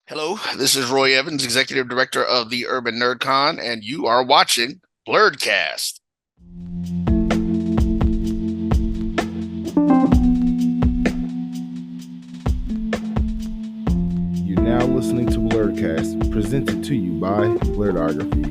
Hello, this is Roy Eavins, Executive Director of the Urban NerdCon, and you are watching Blerdkast. You're now listening to Blerdkast, presented to you by Blerdography.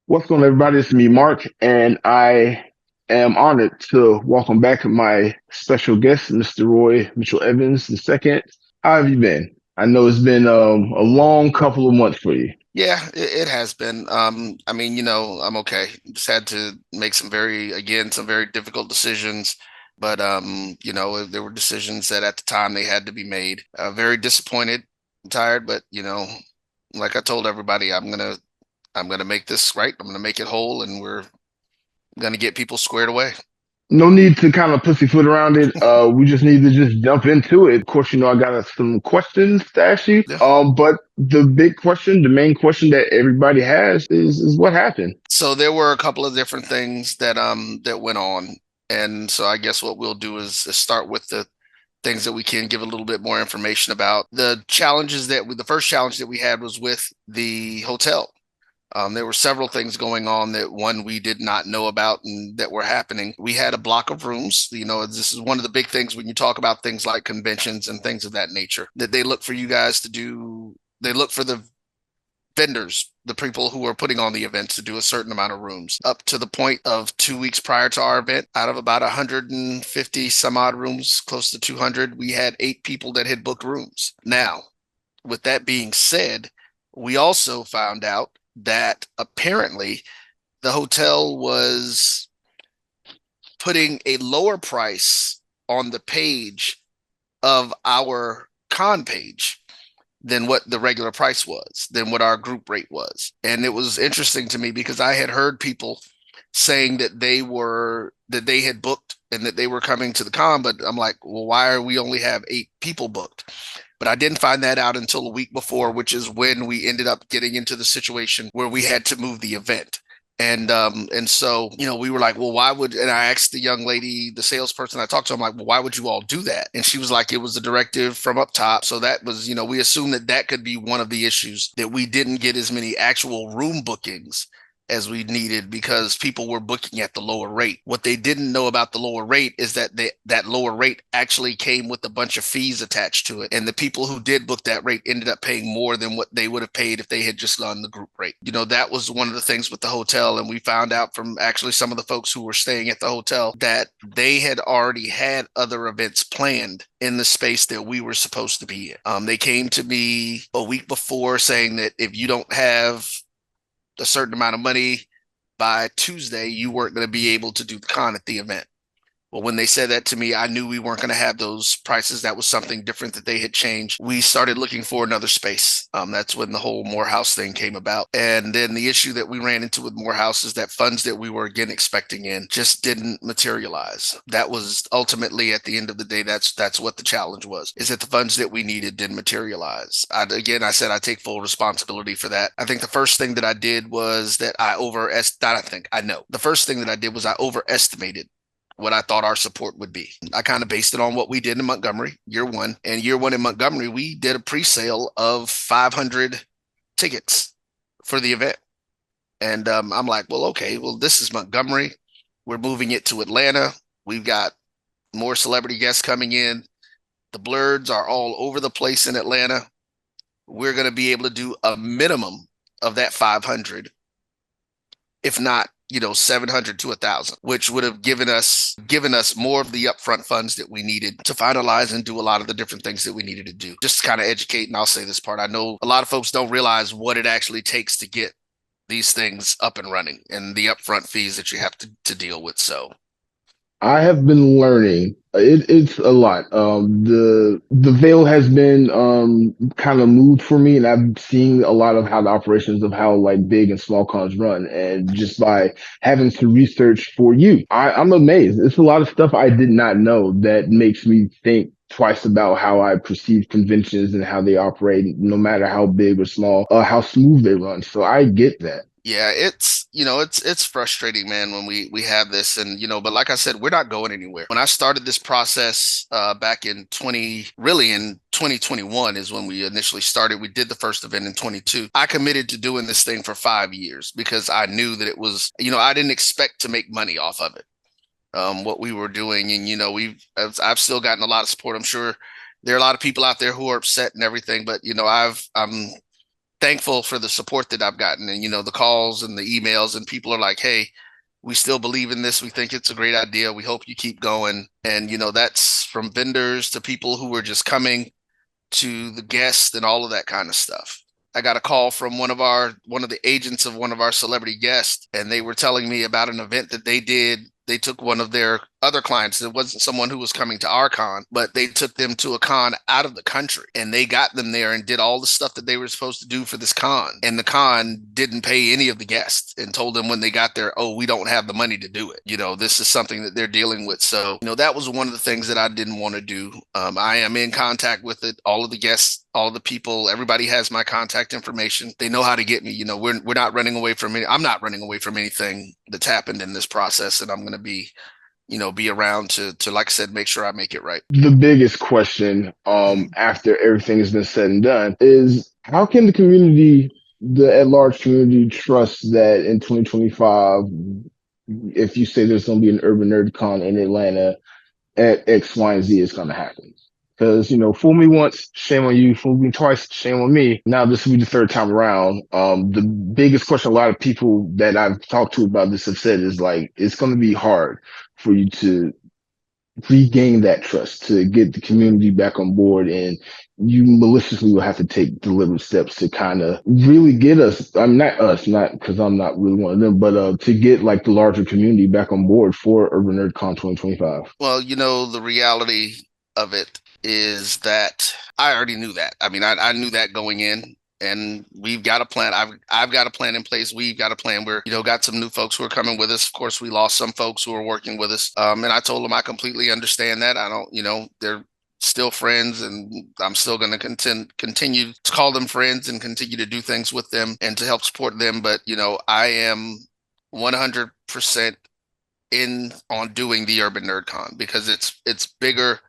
What's going on, everybody? It's me, Mark, and I am honored to welcome back my special guest, Mr. Roy Mitchell Evans II. How have you been? I know it's been a long couple of months for you. Yeah, it has been. I'm okay. Just had to make some very difficult decisions. But there were decisions that at the time they had to be made. Very disappointed, tired, but like I told everybody, I'm gonna make this right. I'm gonna make it whole, and we're gonna get people squared away. No need to kind of pussyfoot around it. We just need to just jump into it. Of course, I got some questions to ask you. Yeah. But the big question, the main question that everybody has is what happened? So there were a couple of different things that went on, and so I guess what we'll do is start with the things that we can give a little bit more information about. The first challenge that we had was with the hotel. There were several things going on that one we did not know about and that were happening. We had a block of rooms. This is one of the big things when you talk about things like conventions and things of that nature that they look for you guys to do. They look for the vendors, the people who are putting on the events, to do a certain amount of rooms. Up to the point of 2 weeks prior to our event, out of about 150 some odd rooms, close to 200, we had 8 people that had booked rooms. Now, with that being said, we also found out that apparently the hotel was putting a lower price on the page of our con page than what the regular price was, than what our group rate was. And it was interesting to me because I had heard people saying that they had booked and that they were coming to the con, but I'm like, well, why are we only have 8 people booked? But I didn't find that out until a week before, which is when we ended up getting into the situation where we had to move the event. And so, we were like, well, why would, and I asked the young lady, the salesperson I talked to, I'm like, well, why would you all do that? And she was like, it was a directive from up top. So that was, we assumed that could be one of the issues, that we didn't get as many actual room bookings as we needed because people were booking at the lower rate. What they didn't know about the lower rate is that that lower rate actually came with a bunch of fees attached to it. And the people who did book that rate ended up paying more than what they would have paid if they had just gone the group rate. That was one of the things with the hotel. And we found out from actually some of the folks who were staying at the hotel that they had already had other events planned in the space that we were supposed to be in. They came to me a week before saying that if you don't have a certain amount of money by Tuesday, you weren't going to be able to do the con at the event. Well, when they said that to me, I knew we weren't going to have those prices. That was something different that they had changed. We started looking for another space. That's when the whole Morehouse thing came about. And then the issue that we ran into with Morehouse is that funds that we were again expecting in just didn't materialize. That was ultimately, at the end of the day, that's what the challenge was, is that the funds that we needed didn't materialize. I said I take full responsibility for that. I think the first thing that I did was that I overestimated what I thought our support would be. I kind of based it on what we did in Montgomery, year one. And year one in Montgomery, we did a pre-sale of 500 tickets for the event. And I'm like, well, okay, well, this is Montgomery. We're moving it to Atlanta. We've got more celebrity guests coming in. The Blerds are all over the place in Atlanta. We're going to be able to do a minimum of that 500, if not 700 to 1,000, which would have given us more of the upfront funds that we needed to finalize and do a lot of the different things that we needed to do. Just to kind of educate, and I'll say this part, I know a lot of folks don't realize what it actually takes to get these things up and running and the upfront fees that you have to deal with. So I have been learning. It's a lot. The veil has been kind of moved for me, and I'm seeing a lot of how the operations of how like big and small cons run, and just by having to research for you, I'm amazed. It's a lot of stuff I did not know that makes me think twice about how I perceive conventions and how they operate, no matter how big or small, how smooth they run. So I get that. Yeah, it's frustrating, man, when we have this, and but like I said, we're not going anywhere. When I started this process back in 2021 is when we initially started. We did the first event in 22. I committed to doing this thing for 5 years because I knew that it was, I didn't expect to make money off of it. What we were doing, and I've still gotten a lot of support. I'm sure there are a lot of people out there who are upset and everything, but I'm thankful for the support that I've gotten, and the calls and the emails, and people are like, hey, we still believe in this, we think it's a great idea, we hope you keep going. And that's from vendors to people who were just coming, to the guests and all of that kind of stuff. I got a call from one of the agents of one of our celebrity guests, and they were telling me about an event that they did. They took one of their other clients. It wasn't someone who was coming to our con, but they took them to a con out of the country, and they got them there and did all the stuff that they were supposed to do for this con. And the con didn't pay any of the guests and told them when they got there, oh, we don't have the money to do it. This is something that they're dealing with. So, that was one of the things that I didn't want to do. I am in contact with it. All of the guests, all the people, everybody has my contact information. They know how to get me. We're not running away from any. I'm not running away from anything that's happened in this process, and I'm going to be around to like I said, make sure I make it right. The biggest question after everything has been said and done is how can the community, the at large community, trust that in 2025, if you say there's going to be an Urban Nerd Con in Atlanta at X, Y, and Z, is going to happen? Because, fool me once, shame on you. Fool me twice, shame on me. Now this will be the third time around. The biggest question a lot of people that I've talked to about this have said is like, it's going to be hard for you to regain that trust, to get the community back on board, and you maliciously will have to take deliberate steps to kind of really get us, I'm not us, not because I'm not really one of them, but to get like the larger community back on board for Urban Nerd Con 2025. Well, the reality of it is that I already knew that. I mean, I knew that going in, and we've got a plan. I've got a plan in place. We've got a plan. We're, got some new folks who are coming with us. Of course, we lost some folks who are working with us. And I told them I completely understand that. I don't, they're still friends, and I'm still going to continue to call them friends and continue to do things with them and to help support them. But, I am 100% in on doing the Urban Nerd Con because it's bigger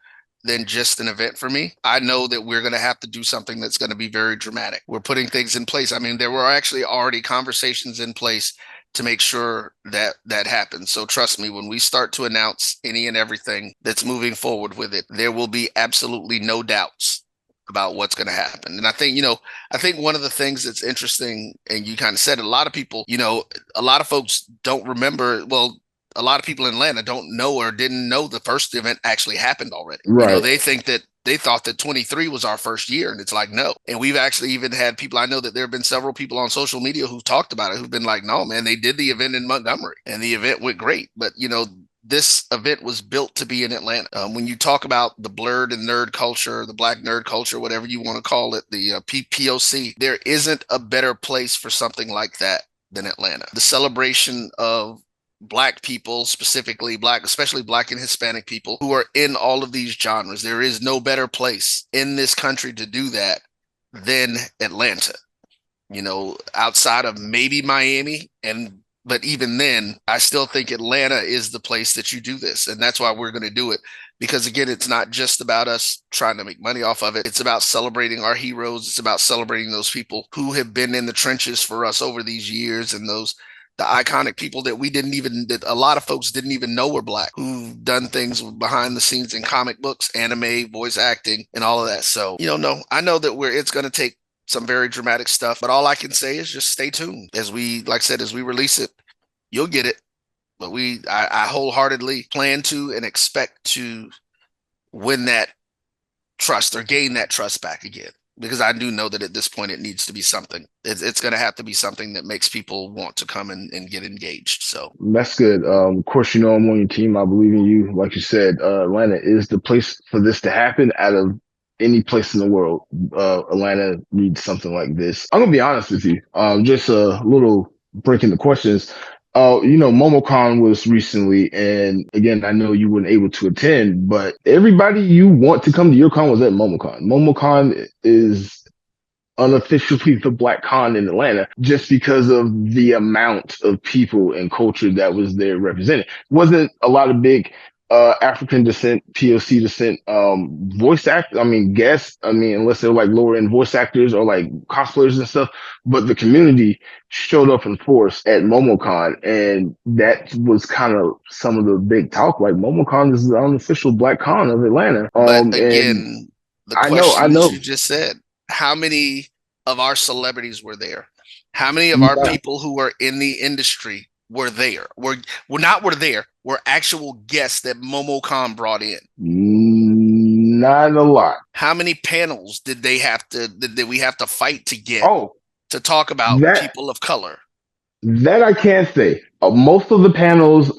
than just an event for me. I know that we're going to have to do something that's going to be very dramatic. We're putting things in place. I mean, there were actually already conversations in place to make sure that that happens. So trust me, when we start to announce any and everything that's moving forward with it, there will be absolutely no doubts about what's going to happen. And I think, one of the things that's interesting, and you kind of said it, a lot of people, a lot of folks don't remember, well, a lot of people in Atlanta don't know or didn't know the first event actually happened already. Right. They thought that 23 was our first year, and it's like, no. And we've actually even had people, I know that there have been several people on social media who've talked about it, who've been like, no, man, they did the event in Montgomery and the event went great. But, this event was built to be in Atlanta. When you talk about the blurred and nerd culture, the Black nerd culture, whatever you want to call it, the POC, there isn't a better place for something like that than Atlanta. The celebration of Black people, specifically Black, especially Black and Hispanic people who are in all of these genres. There is no better place in this country to do that than Atlanta, outside of maybe Miami. But even then, I still think Atlanta is the place that you do this. And that's why we're going to do it. Because again, it's not just about us trying to make money off of it. It's about celebrating our heroes. It's about celebrating those people who have been in the trenches for us over these years, and the iconic people that a lot of folks didn't even know were Black, who've done things behind the scenes in comic books, anime, voice acting, and all of that. So, no, I know that it's going to take some very dramatic stuff, but all I can say is just stay tuned. As we release it, you'll get it. But I wholeheartedly plan to and expect to win that trust or gain that trust back again. Because I do know that at this point, it needs to be something. It's going to have to be something that makes people want to come and get engaged. So that's good. Of course, I'm on your team. I believe in you. Like you said, Atlanta is the place for this to happen out of any place in the world. Atlanta needs something like this. I'm going to be honest with you. Just a little break in the questions. MomoCon was recently, and again, I know you weren't able to attend, but everybody you want to come to your con was at MomoCon. MomoCon is unofficially the Black Con in Atlanta just because of the amount of people and culture that was there represented. Wasn't a lot of big African descent, POC descent, voice act. I mean, guests. I mean, unless they're like lower end voice actors or like cosplayers and stuff. But the community showed up in force at MomoCon, and that was kind of some of the big talk. Like MomoCon is the unofficial Black Con of Atlanta. But And again, the I question that know, you just said, how many of our celebrities were there? How many of our people who were in the industry were there? Were there, were actual guests that MomoCon brought in. not a lot. How many panels did we have to fight to get Oh, to talk about that people of color? That I can't say. Most of the panels,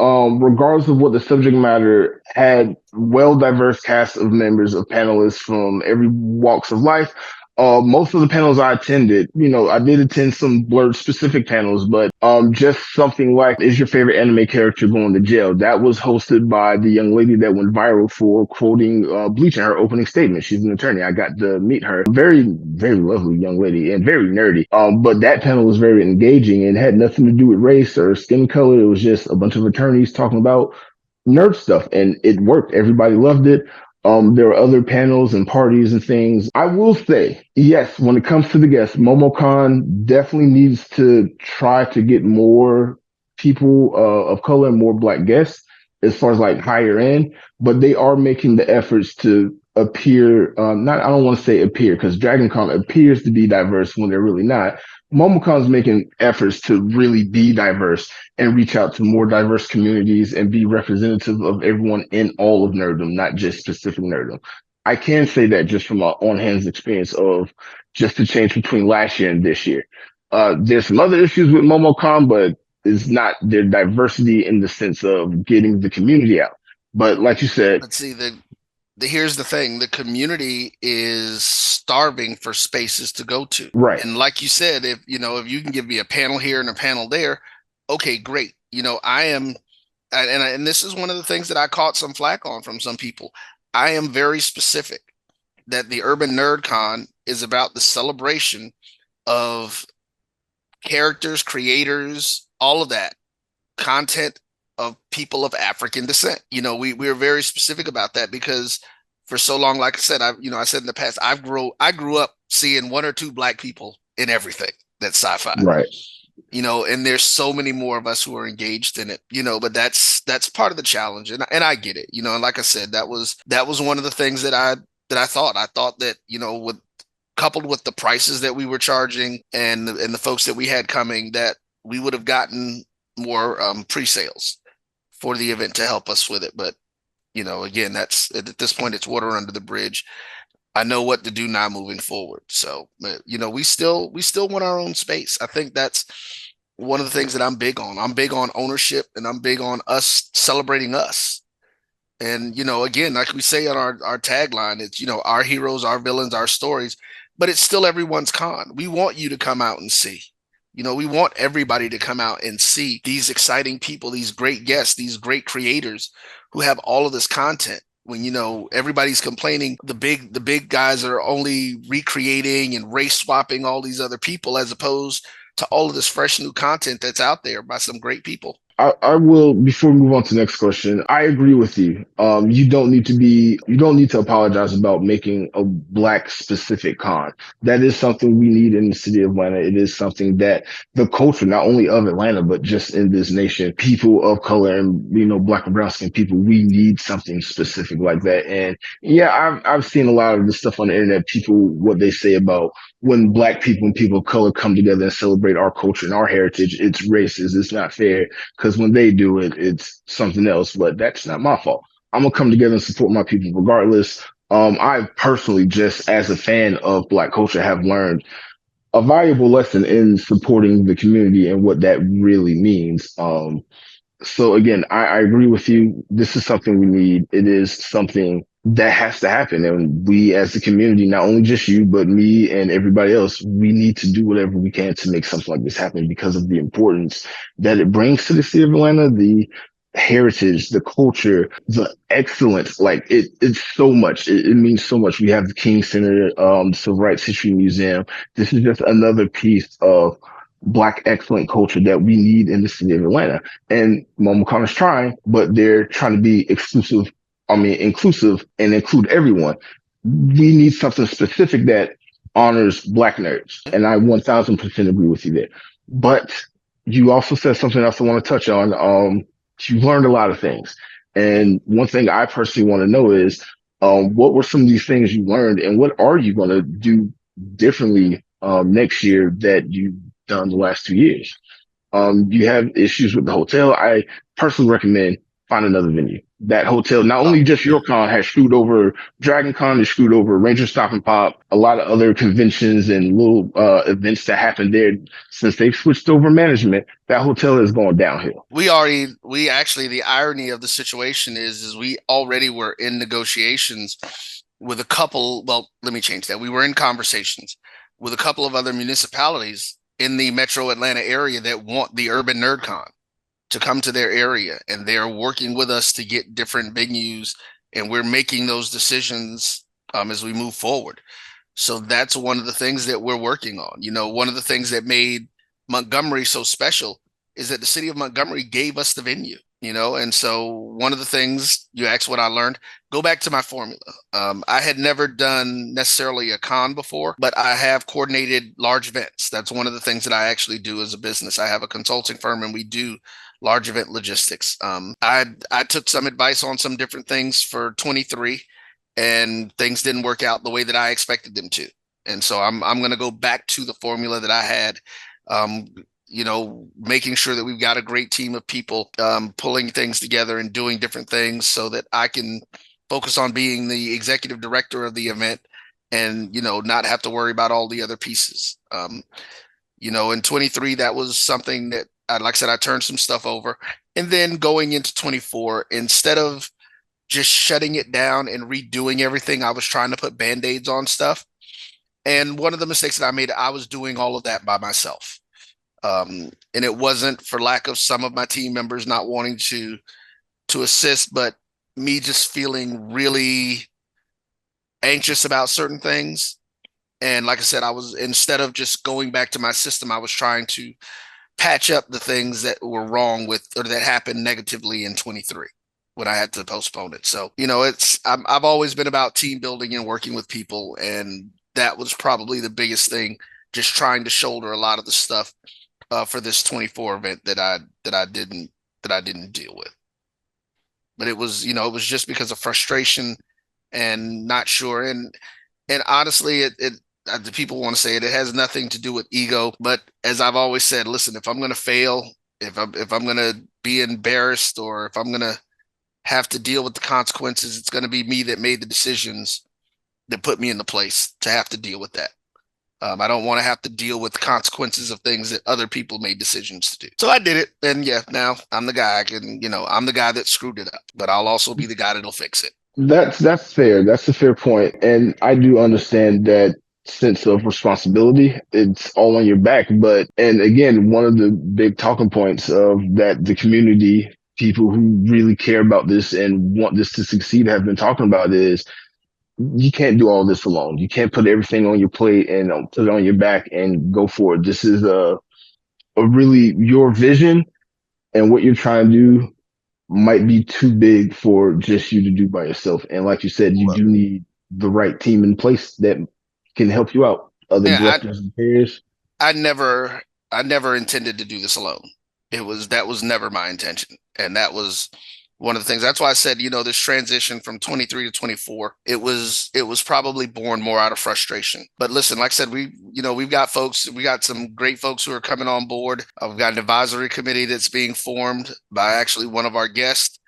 regardless of what the subject matter, had well diverse cast of members of panelists from every walks of life. Most of the panels I attended, I did attend some Blerd specific panels, but just something like "Is your favorite anime character going to jail?" That was hosted by the young lady that went viral for quoting Bleach in her opening statement. She's an attorney. I got to meet her. Very, very lovely young lady and very nerdy. But that panel was very engaging and had nothing to do with race or skin color. It was just a bunch of attorneys talking about nerd stuff, and it worked. Everybody loved it. There were other panels and parties and things. I will say, yes, when it comes to the guests, MomoCon definitely needs to try to get more people of color and more Black guests as far as like higher end, but they are making the efforts to appear, not, I don't want to say appear because DragonCon appears to be diverse when they're really not. MomoCon is making efforts to really be diverse and reach out to more diverse communities and be representative of everyone in all of nerddom, not just specific nerddom. I can say that just from my on hands experience of just the change between last year and this year. There's some other issues with MomoCon, but it's not their diversity in the sense of getting the community out. But like you said, Let's see, here's the thing, the community is starving for spaces to go to. right, And like you said, if you can give me a panel here and a panel there, okay, great. I am, and this is one of the things that I caught some flack on from some people. I am very specific that the Urban Nerd Con is about the celebration of characters, creators, all of that content of people of African descent. We're very specific about that because for so long, like I said, I said in the past, I grew up seeing one or two Black people in everything that's sci-fi. right. And there's so many more of us who are engaged in it, but that's part of the challenge. And I get it, and like I said, that was one of the things that I thought that, with coupled with the prices that we were charging and the folks that we had coming, that we would have gotten more pre-sales for the event to help us with it. But, again, that's at this point, it's water under the bridge. I know what to do now moving forward. So, we still want our own space. I think that's one of the things that I'm big on. I'm big on ownership, and I'm big on us celebrating us. And, again, like we say on our tagline, it's, our heroes, our villains, our stories, but it's still everyone's con. We want you to come out and see. We want everybody to come out and see these exciting people, these great guests, these great creators who have all of this content. When, everybody's complaining, the big guys are only recreating and race swapping all these other people, as opposed to all of this fresh new content that's out there by some great people. I will, before we move on to the next question, I agree with you. You don't need to apologize about making a Black specific con. That is something we need in the city of Atlanta. It is something that the culture, not only of Atlanta, but just in this nation, people of color and, Black and brown skin people, we need something specific like that. And yeah, I've seen a lot of the stuff on the internet, people, what they say about when Black people and people of color come together and celebrate our culture and our heritage, it's racist. It's not fair. Because when they do it, it's something else, but that's not my fault. I'm gonna come together and support my people regardless. I personally, just as a fan of Black culture, have learned a valuable lesson in supporting the community and what that really means. So again, I agree with you. This is something we need. It is something that has to happen. And we as the community, not only just you, but me and everybody else, we need to do whatever we can to make something like this happen because of the importance that it brings to the city of Atlanta, the heritage, the culture, the excellence. Like it's so much. It means so much. We have the King Center, the Civil Rights History Museum. This is just another piece of Black excellent culture that we need in the city of Atlanta. And Mama Connor's trying, but they're trying to be exclusive. I mean, inclusive and include everyone. We need something specific that honors Black nerds, and I 1000% agree with you there. But you also said something else I want to touch on. You learned a lot of things. And one thing I personally want to know is what were some of these things you learned and what are you going to do differently next year that you've done the last 2 years? You have issues with the hotel. I personally recommend find another venue. That hotel, not Oh, only just yeah. your con, has screwed over Dragon Con, has screwed over Ranger Stop and Pop, a lot of other conventions and little events that happened there. Since they've switched over management, that hotel is going downhill. We actually, the irony of the situation is we already were in negotiations with a couple. Well, let me change that. We were in conversations with a couple of other municipalities in the metro Atlanta area that want the Urban NerdCon to come to their area, and they're working with us to get different venues, and we're making those decisions as we move forward. So that's one of the things that we're working on. One of the things that made Montgomery so special is that the city of Montgomery gave us the venue, and so one of the things you asked what I learned, go back to my formula. I had never done necessarily a con before, but I have coordinated large events. That's one of the things that I actually do as a business. I have a consulting firm and we do large event logistics. I took some advice on some different things for 23 and things didn't work out the way that I expected them to. And so I'm going to go back to the formula that I had, um, making sure that we've got a great team of people pulling things together and doing different things so that I can focus on being the executive director of the event and, not have to worry about all the other pieces. In 23, that was something that, like I said, I turned some stuff over. And then going into 24, instead of just shutting it down and redoing everything, I was trying to put band-aids on stuff. And one of the mistakes that I made, I was doing all of that by myself. And it wasn't for lack of some of my team members not wanting to assist, but me just feeling really anxious about certain things. And like I said, I was, instead of just going back to my system, I was trying to patch up the things that were wrong with or that happened negatively in 23 when I had to postpone it. So, I've always been about team building and working with people. And that was probably the biggest thing, just trying to shoulder a lot of the stuff for this 24 event that I didn't deal with. But it was just because of frustration and not sure. And honestly, it the people want to say it has nothing to do with ego. But as I've always said, listen, if I'm going to fail, if I'm going to be embarrassed, or if I'm going to have to deal with the consequences, it's going to be me that made the decisions that put me in the place to have to deal with that. I don't want to have to deal with the consequences of things that other people made decisions to do. So I did it. And yeah, now I'm the guy. I'm the guy that screwed it up, but I'll also be the guy that'll fix it. That's fair. That's a fair point, and I do understand that sense of responsibility. It's all on your back, but and again, one of the big talking points of that the community, people who really care about this and want this to succeed, have been talking about is you can't do all this alone. You can't put everything on your plate and put it on your back and go for it. This is a really your vision and what you're trying to do might be too big for just you to do by yourself. And like you said, you Well, do need the right team in place that can help you out. Other yeah, directors and peers. I never I never intended to do this alone. That was never my intention. And that was one of the things. That's why I said, this transition from 23 to 24, it was probably born more out of frustration. But listen, like I said, we've got folks, we got some great folks who are coming on board. We've got an advisory committee that's being formed by actually one of our guests.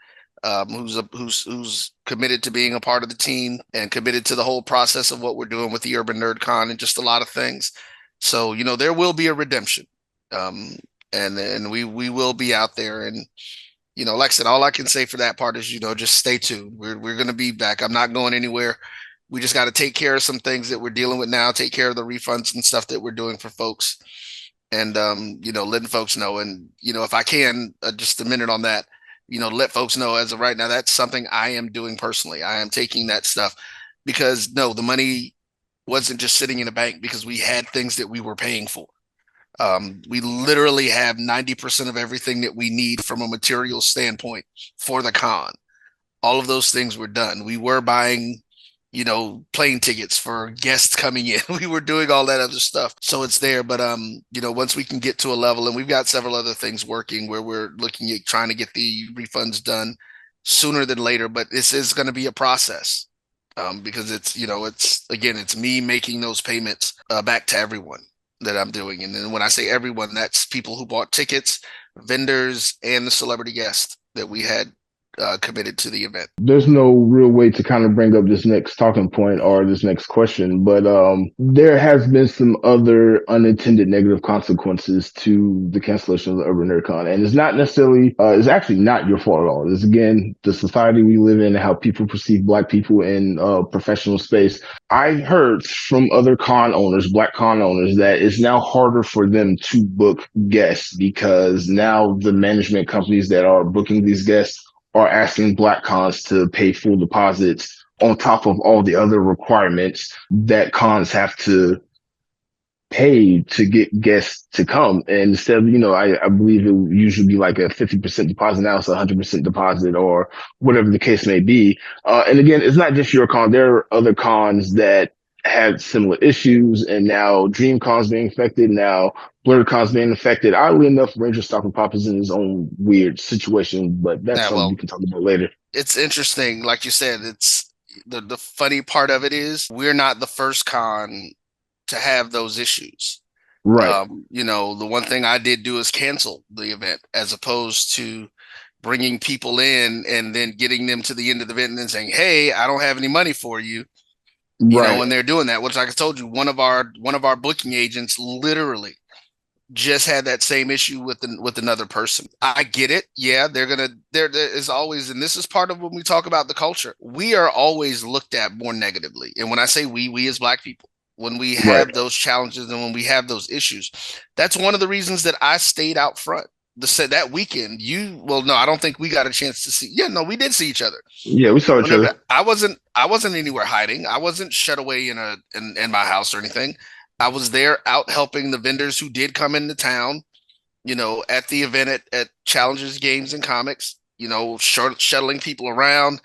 Who's committed to being a part of the team and committed to the whole process of what we're doing with the Urban NerdCon and just a lot of things. So, there will be a redemption. Um, and we will be out there. And, like I said, all I can say for that part is, just stay tuned. We're going to be back. I'm not going anywhere. We just got to take care of some things that we're dealing with now, take care of the refunds and stuff that we're doing for folks. And, letting folks know. And, if I can, just a minute on that, let folks know as of right now, that's something I am doing personally. I am taking that stuff because no, the money wasn't just sitting in a bank because we had things that we were paying for. We literally have 90% of everything that we need from a material standpoint for the con. All of those things were done. We were buying, plane tickets for guests coming in. We were doing all that other stuff. So it's there. But once we can get to a level, and we've got several other things working where we're looking at trying to get the refunds done sooner than later, but this is going to be a process. Because it's me making those payments back to everyone that I'm doing. And then when I say everyone, that's people who bought tickets, vendors, and the celebrity guest that we had committed to the event. There's no real way to kind of bring up this next talking point or this next question, but there has been some other unintended negative consequences to the cancellation of the Urban NerdCon, and it's not necessarily, it's actually not your fault at all. It's again the society we live in and how people perceive Black people in professional space. I heard from other con owners, Black con owners, that it's now harder for them to book guests because now the management companies that are booking these guests are asking Black cons to pay full deposits on top of all the other requirements that cons have to pay to get guests to come. And instead of, I believe it would usually be like a 50% deposit. Now it's a 100% deposit or whatever the case may be. And again, it's not just your con. There are other cons that had similar issues, and now DreamCon's being affected. Now Blerdkast being affected. Oddly enough, Ranger Stop and Pop is in his own weird situation, but that's Yeah, something we well, can talk about later. it's interesting. Like you said, it's the funny part of it is we're not the first con to have those issues. Right. The one thing I did do is cancel the event as opposed to bringing people in and then getting them to the end of the event and then saying, "Hey, I don't have any money for you." Right. When they're doing that, which like I told you, one of our booking agents literally just had that same issue with another person. I get it. Yeah, there is always, and this is part of when we talk about the culture, we are always looked at more negatively. And when I say we as Black people, when we Right. have those challenges and when we have those issues, that's one of the reasons that I stayed out front. That weekend, no, I don't think we got a chance to see. Yeah, no, we did see each other. Yeah, we saw each other. I wasn't anywhere hiding. I wasn't shut away in my house or anything. I was there out helping the vendors who did come into town, at the event at Challenges Games and Comics, shuttling people around,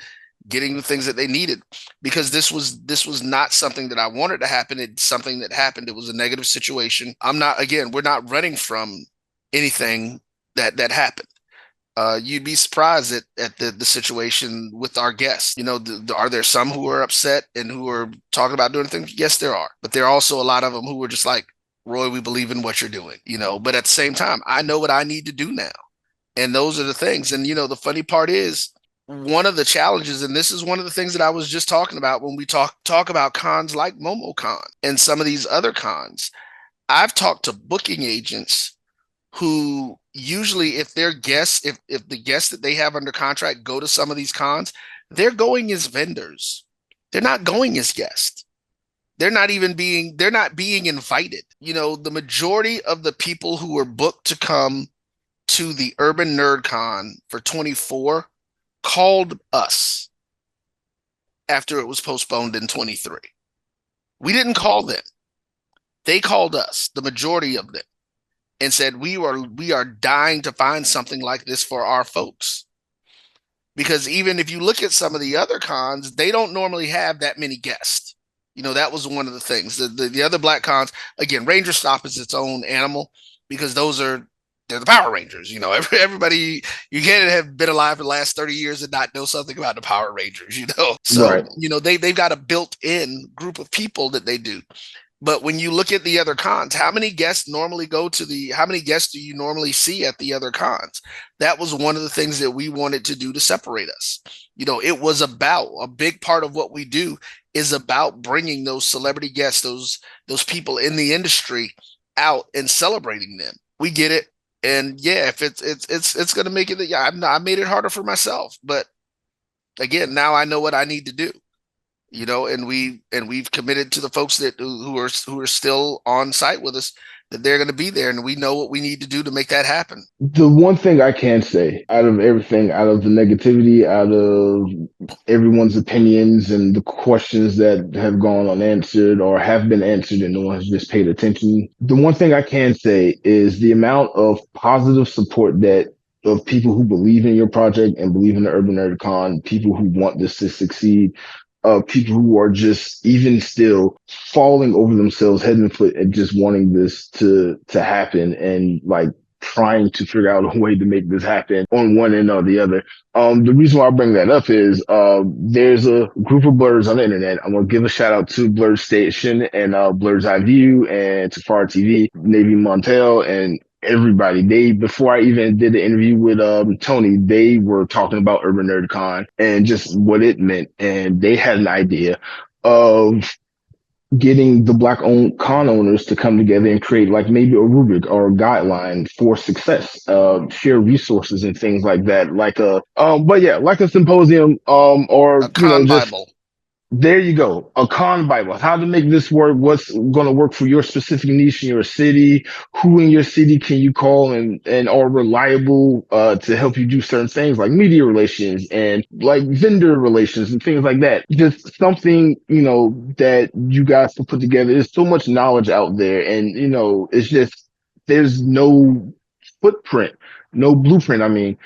getting the things that they needed, because this was not something that I wanted to happen. It's something that happened. It was a negative situation. We're not running from anything that happened. You'd be surprised at the situation with our guests. Are there some who are upset and who are talking about doing things? Yes, there are. But there are also a lot of them who are just like, Roy, we believe in what you're doing. But at the same time, I know what I need to do now. And those are the things. And, the funny part is one of the challenges, and this is one of the things that I was just talking about when we talk about cons like MomoCon and some of these other cons. I've talked to booking agents who usually, if their guests, if the guests that they have under contract go to some of these cons, they're going as vendors. They're not going as guests. They're not being invited. The majority of the people who were booked to come to the Urban NerdCon for 24 called us after it was postponed in 23. We didn't call them. They called us, the majority of them, and said, we are dying to find something like this for our folks. Because even if you look at some of the other cons, they don't normally have that many guests. That was one of the things. The other Black cons, again, Ranger Stop is its own animal because they're the Power Rangers. Everybody, you can't have been alive for the last 30 years and not know something about the Power Rangers, So, Right. They've got a built-in group of people that they do. But when you look at the other cons, how many guests do you normally see at the other cons? That was one of the things that we wanted to do to separate us. It was about a big part of what we do is about bringing those celebrity guests, those people in the industry out and celebrating them. We get it. And yeah, if it's going to make it, yeah, I made it harder for myself, but again, now I know what I need to do. And we've committed to the folks who are still on site with us that they're going to be there, and we know what we need to do to make that happen. The one thing I can say out of everything, out of the negativity, out of everyone's opinions and the questions that have gone unanswered or have been answered and no one has just paid attention, the one thing I can say is the amount of positive support that of people who believe in your project and believe in the Urban NerdCon, people who want this to succeed, people who are just even still falling over themselves head and foot and just wanting this to happen and like trying to figure out a way to make this happen on one end or the other. The reason why I bring that up is there's a group of blurs on the internet. I'm gonna give a shout out to Blur Station and Blur's Eye View and Tafar TV, Navy Montel, and everybody. They before I even did the interview with Tony, they were talking about Urban NerdCon and just what it meant, and they had an idea of getting the black owned con owners to come together and create like maybe a rubric or a guideline for success, share resources and things like that, like a but yeah, like a symposium, A or con just Bible. there you go. A con Bible. How to make this work. What's going to work for your specific niche in your city? Who in your city can you call and are reliable to help you do certain things like media relations and like vendor relations and things like that. Just something, that you guys can put together. There's so much knowledge out there and, it's just, there's no footprint, no blueprint. I mean,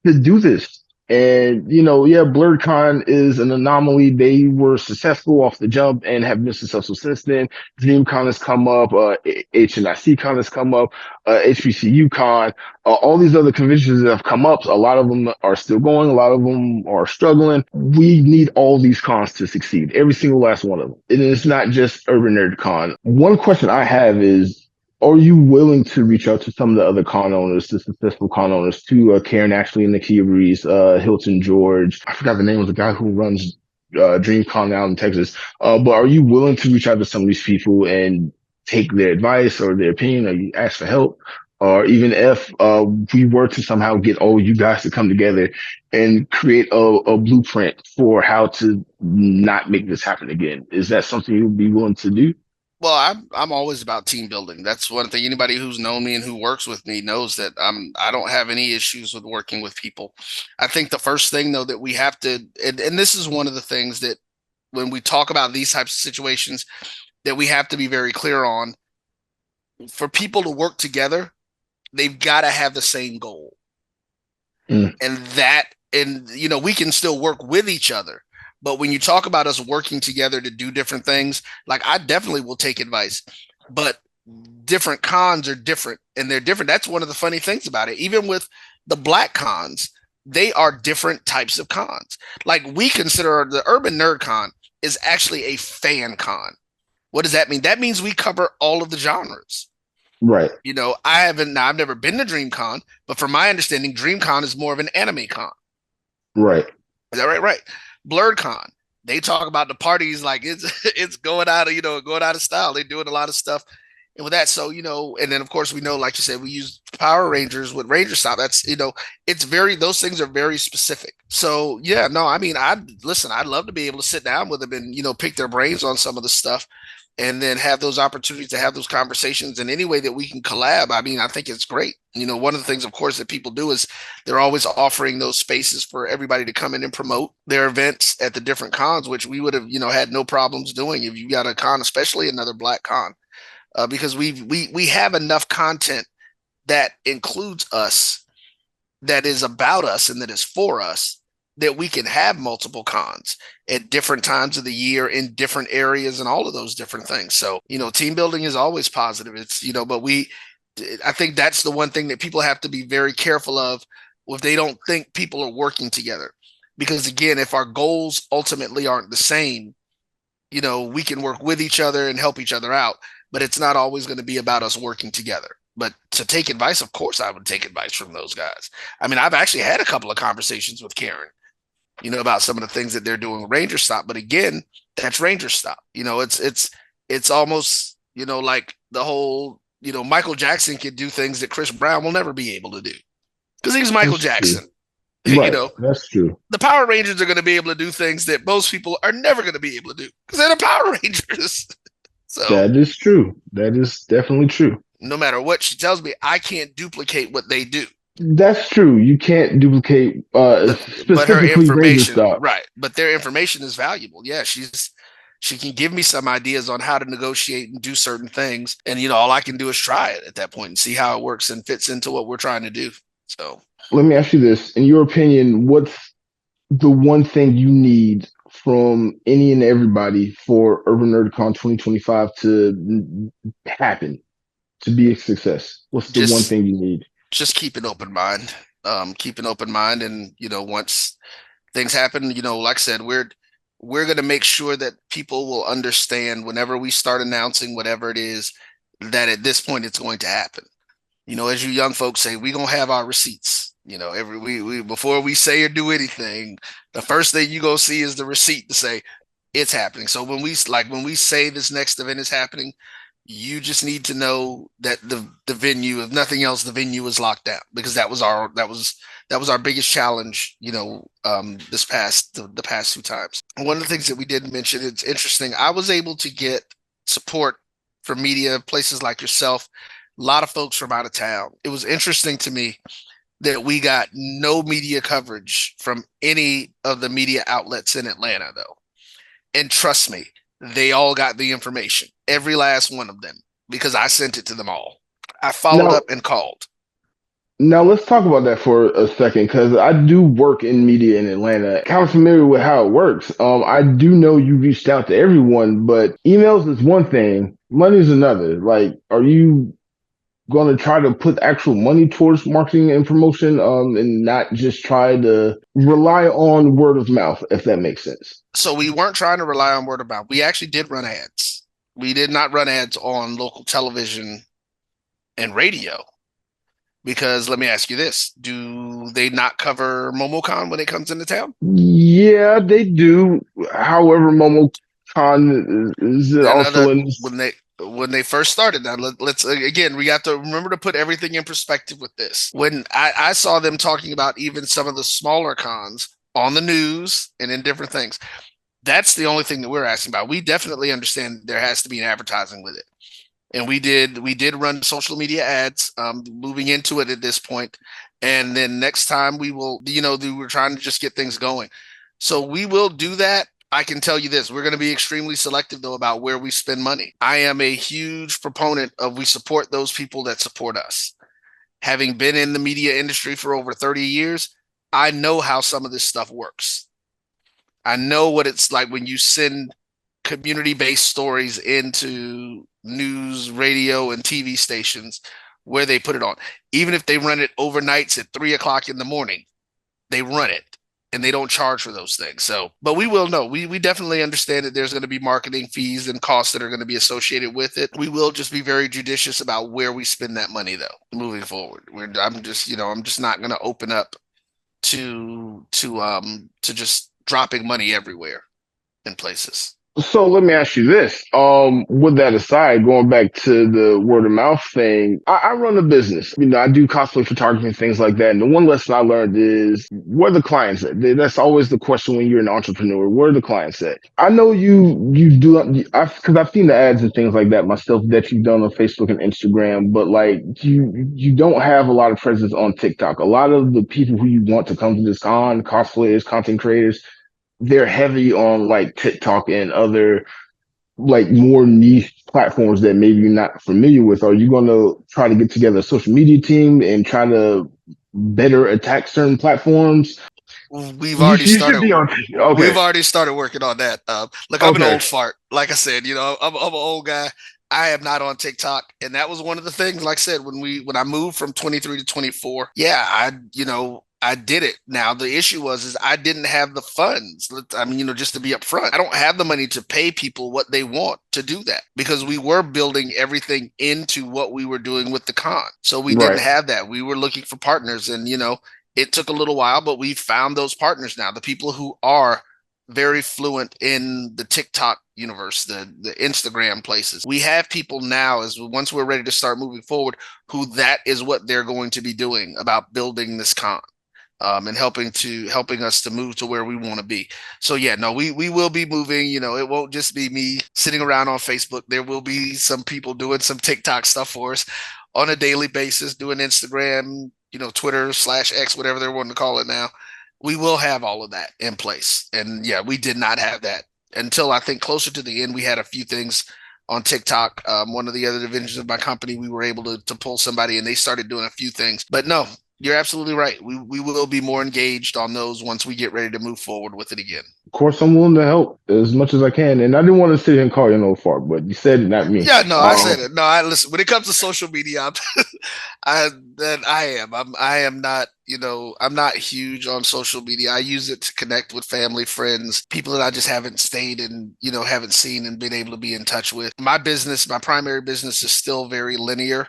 to do this. And yeah, BlerdCon is an anomaly. They were successful off the jump and have been successful since then. DreamCon has come up, HNIC Con has come up, HBCU Con, all these other conventions that have come up. A lot of them are still going. A lot of them are struggling. We need all these cons to succeed. Every single last one of them. And it's not just Urban Nerd Con. One question I have is, are you willing to reach out to some of the other con owners, the successful con owners, to Karen Ashley and Nakia Reese, Hilton George? I forgot the name of the guy who runs DreamCon out in Texas. But are you willing to reach out to some of these people and take their advice or their opinion, or you ask for help? Or even if we were to somehow get all you guys to come together and create a blueprint for how to not make this happen again, is that something you'd be willing to do? Well, I'm always about team building. That's one thing. Anybody who's known me and who works with me knows that I don't have any issues with working with people. I think the first thing though that we have to, and this is one of the things that when we talk about these types of situations that we have to be very clear on. For people to work together, they've got to have the same goal. Mm. And we can still work with each other. But when you talk about us working together to do different things, like I definitely will take advice, but different cons are different and they're different. That's one of the funny things about it. Even with the black cons, they are different types of cons. Like we consider the Urban Nerd Con is actually a fan con. What does that mean? That means we cover all of the genres. Right. I've never been to DreamCon, but from my understanding, DreamCon is more of an anime con. Right. Is that right? Right. BlerdCon, they talk about the parties like it's going out of style. They're doing a lot of stuff, and with that, so and then of course we know, like you said, we use Power Rangers with Ranger style. That's it's those things are very specific. So yeah, no, I mean, I'd love to be able to sit down with them and pick their brains on some of the stuff. And then have those opportunities to have those conversations in any way that we can collab. I mean, I think it's great. One of the things, of course, that people do is they're always offering those spaces for everybody to come in and promote their events at the different cons, which we would have, had no problems doing if you got a con, especially another black con, because we have enough content that includes us, that is about us, and that is for us, that we can have multiple cons at different times of the year in different areas and all of those different things. So, team building is always positive. It's, but I think that's the one thing that people have to be very careful of if they don't think people are working together. Because again, if our goals ultimately aren't the same, we can work with each other and help each other out, but it's not always going to be about us working together. But to take advice, of course, I would take advice from those guys. I mean, I've actually had a couple of conversations with Karen, about some of the things that they're doing with Ranger Stop. But again, that's Ranger Stop. It's almost, like the whole, Michael Jackson could do things that Chris Brown will never be able to do because he was Michael That's Jackson. true. Right. That's true. The Power Rangers are going to be able to do things that most people are never going to be able to do because they're the Power Rangers. So That is true. That is definitely true. no matter what she tells me, I can't duplicate what they do. That's true. You can't duplicate But her specifically razor information, stock. right? But their information is valuable. Yeah, she can give me some ideas on how to negotiate and do certain things, and all I can do is try it at that point and see how it works and fits into what we're trying to do. So Let me ask you this. In your opinion, what's the one thing you need from any and everybody for Urban NerdCon 2025 to happen, to be a success? What's the one just thing you need? just keep an open mind. Keep an open mind, and once things happen, like I said, we're going to make sure that people will understand whenever we start announcing whatever it is, that at this point it's going to happen. As you young folks say, we gonna have our receipts. Every we before we say or do anything, the first thing you go see is the receipt to say it's happening. So when we say this next event is happening, you just need to know that the venue, if nothing else, the venue is locked down, because that was our biggest challenge. The past two times. One of the things that we did mention, it's interesting. I was able to get support from media places like yourself, a lot of folks from out of town. It was interesting to me that we got no media coverage from any of the media outlets in Atlanta, though. And trust me, they all got the information, every last one of them, because I sent it to them all. I followed Now, up and called. now let's talk about that for a second, because I do work in media in Atlanta. Kind of familiar with how it works. I do know you reached out to everyone, but emails is one thing, money is another. Like, are you going to try to put actual money towards marketing and promotion, and not just try to rely on word of mouth, if that makes sense? So we weren't trying to rely on word of mouth. We actually did run ads. We did not run ads on local television and radio, because let me ask you this: do they not cover MomoCon when it comes into town? Yeah, they do. However, MomoCon is also Another in. when they first started. Now let's again, we have to remember to put everything in perspective with this. When I saw them talking about even some of the smaller cons on the news and in different things, that's the only thing that we're asking about. We definitely understand there has to be an advertising with it, and we did run social media ads, moving into it at this point. And then next time we will, we're trying to just get things going, so we will do that. I can tell you this: we're going to be extremely selective, though, about where we spend money. I am a huge proponent of, we support those people that support us. Having been in the media industry for over 30 years, I know how some of this stuff works. I know what it's like when you send community-based stories into news, radio, and TV stations, where they put it on. Even if they run it overnights at 3 o'clock in the morning, they run it, and they don't charge for those things. So, but we will know. We definitely understand that there's going to be marketing fees and costs that are going to be associated with it. We will just be very judicious about where we spend that money, though, moving forward. I'm just not going to open up to just dropping money everywhere in places. So let me ask you this. With that aside, going back to the word of mouth thing, I run a business. I do cosplay photography and things like that. And the one lesson I learned is, where the clients at? That's always the question when you're an entrepreneur. Where are the clients at? I know you do, because I've seen the ads and things like that myself that you've done on Facebook and Instagram, but like you don't have a lot of presence on TikTok. A lot of the people who you want to come to this con, cosplayers, content creators, they're heavy on like TikTok and other like more niche platforms that maybe you're not familiar with. Are you going to try to get together a social media team and try to better attack certain platforms? We've You, already you should started. be on. We've Okay. already started working on that. Look, I'm an Okay. old fart. Like I said, I'm an old guy. I am not on TikTok, and that was one of the things. Like I said, when I moved from 23 to 24, yeah, I did it. Now the issue is I didn't have the funds. I mean, just to be upfront, I don't have the money to pay people what they want to do that, because we were building everything into what we were doing with the con. So we didn't Right. have that. We were looking for partners, and it took a little while, but we found those partners now. The people who are very fluent in the TikTok universe, the Instagram places. We have people now, as once we're ready to start moving forward, who that is what they're going to be doing about building this con. and helping us to move to where we want to be. So yeah, no, we will be moving. It won't just be me sitting around on Facebook. There will be some people doing some TikTok stuff for us on a daily basis, doing Instagram, Twitter/X, whatever they're wanting to call it now. We will have all of that in place. And yeah, we did not have that until I think closer to the end. We had a few things on TikTok. One of the other divisions of my company, we were able to pull somebody and they started doing a few things. But no, you're absolutely right. We will be more engaged on those once we get ready to move forward with it again. Of course, I'm willing to help as much as I can. And I didn't want to sit here and call you no fart, but you said it, not me. Yeah, no, I said it. No, I listen. When it comes to social media, I am not. I'm not huge on social media. I use it to connect with family, friends, people that I just haven't stayed and haven't seen and been able to be in touch with. My primary business is still very linear.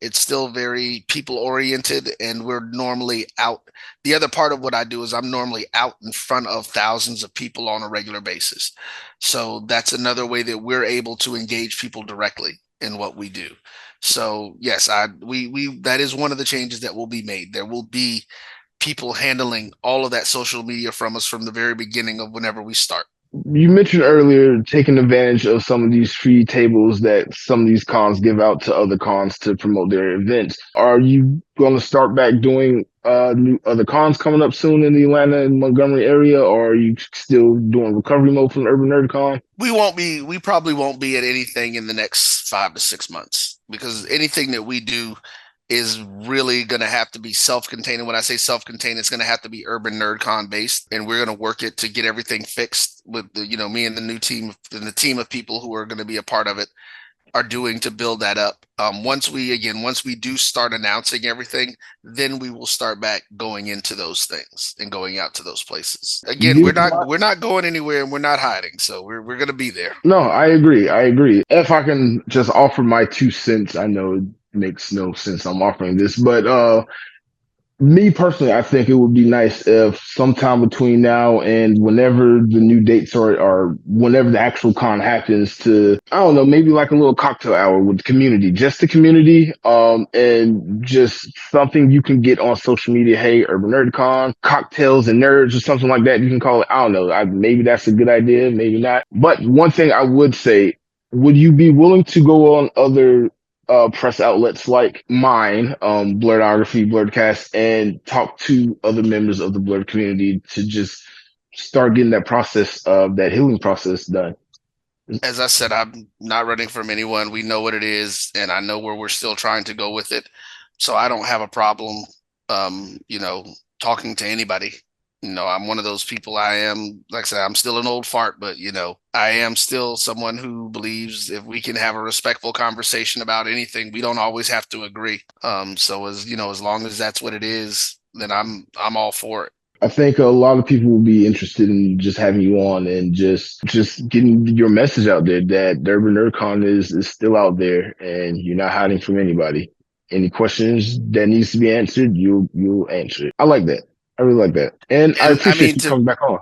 It's still very people oriented, and we're normally out. The other part of what I do is I'm normally out in front of thousands of people on a regular basis. So that's another way that we're able to engage people directly in what we do. So yes, we that is one of the changes that will be made. There will be people handling all of that social media from us from the very beginning of whenever we start. You mentioned earlier taking advantage of some of these free tables that some of these cons give out to other cons to promote their events. Are you going to start back doing new other cons coming up soon in the Atlanta and Montgomery area, or are you still doing recovery mode from Urban NerdCon? We probably won't be at anything in the next 5 to 6 months because anything that we do is really going to have to be self-contained. And when I say self-contained, it's going to have to be Urban NerdCon based, and we're going to work it to get everything fixed with me and the new team and the team of people who are going to be a part of it are doing to build that up. Once we do start announcing everything, then we will start back going into those things and going out to those places. Again, You we're not going anywhere and we're not hiding, so we're going to be there. No, I agree. I agree. If I can just offer my 2 cents, I know it makes no sense I'm offering this, but me personally, I think it would be nice if sometime between now and whenever the new dates are, or whenever the actual con happens, to, I don't know, maybe like a little cocktail hour with the community, just the community, and just something you can get on social media. Hey, Urban Nerd Con, cocktails and nerds, or something like that. You can call it. I don't know. Maybe that's a good idea, maybe not. But one thing I would say, would you be willing to go on other press outlets like mine, Blerdography, Blerdkast, and talk to other members of the Blerd community to just start getting that process of that healing process done? As I said, I'm not running from anyone. We know what it is, and I know where we're still trying to go with it. So I don't have a problem, talking to anybody. I'm one of those people. I am, like I said, I'm still an old fart, but I am still someone who believes if we can have a respectful conversation about anything, we don't always have to agree. So as long as that's what it is, then I'm all for it. I think a lot of people will be interested in just having you on and just getting your message out there that Urban NerdCon is still out there and you're not hiding from anybody. Any questions that needs to be answered, you'll answer it. I like that. I really like that. And I And I appreciate mean, you coming back on.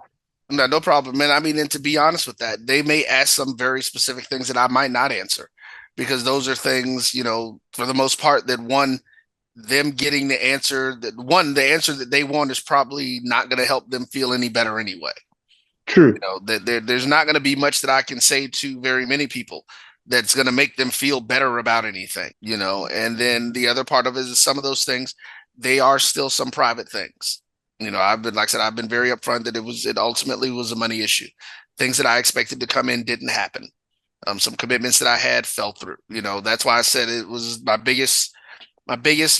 no problem, man. I mean, and to be honest with that, they may ask some very specific things that I might not answer because those are things, for the most part, that them getting the answer that they want is probably not going to help them feel any better anyway. True. That there's not going to be much that I can say to very many people that's going to make them feel better about anything, and then the other part of it is some of those things, they are still some private things. I've been, like I said, I've been very upfront that it ultimately was a money issue. Things that I expected to come in didn't happen. Some commitments that I had fell through. That's why I said it was my biggest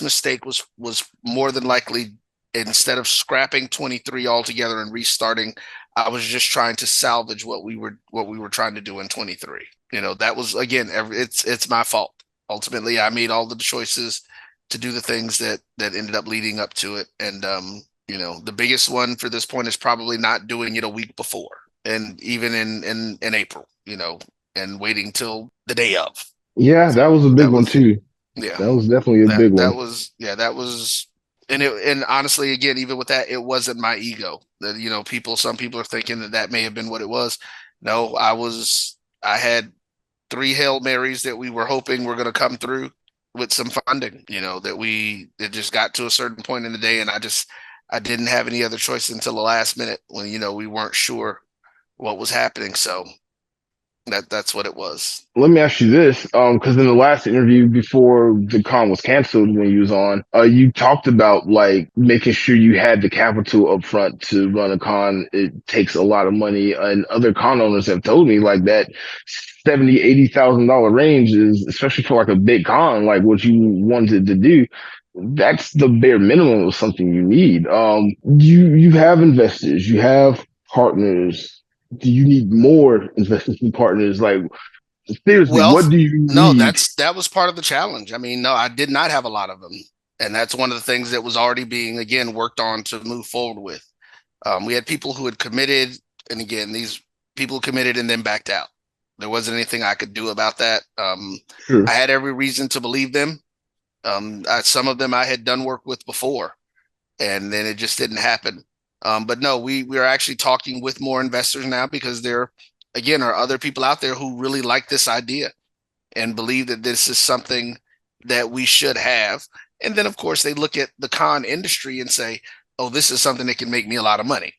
mistake was more than likely, instead of scrapping 23 altogether and restarting, I was just trying to salvage what we were trying to do in 23. That was, again, it's my fault. Ultimately, I made all the choices to do the things that ended up leading up to it. And the biggest one for this point is probably not doing it a week before, and even in April, and waiting till the day of. Yeah, that was a big That one was too. Yeah. That was definitely a big That one. was yeah, that was and honestly, again, even with that, it wasn't my ego. That some people are thinking that may have been what it was. No, I had three Hail Marys that we were hoping were going to come through with some funding, that it just got to a certain point in the day, and I didn't have any other choice until the last minute when we weren't sure what was happening. So that's what it was. Let me ask you this, because in the last interview before the con was canceled when you was on, you talked about like making sure you had the capital up front to run a con. It takes a lot of money, and other con owners have told me like that 70, $80,000 range is, especially for like a big con, like what you wanted to do. That's the bare minimum of something you need. You have investors, you have partners. Do you need more investors and partners? Like, seriously, Well, what do you no, need? that was part of the challenge. I mean, no, I did not have a lot of them, and that's one of the things that was already being again worked on to move forward with. We had people who had committed, and again, these people committed and then backed out. There wasn't anything I could do about that. I Sure. had every reason to believe them. Some of them I had done work with before, and then it just didn't happen. But no, we are actually talking with more investors now because there, again, are other people out there who really like this idea and believe that this is something that we should have. And then, of course, they look at the con industry and say, oh, this is something that can make me a lot of money.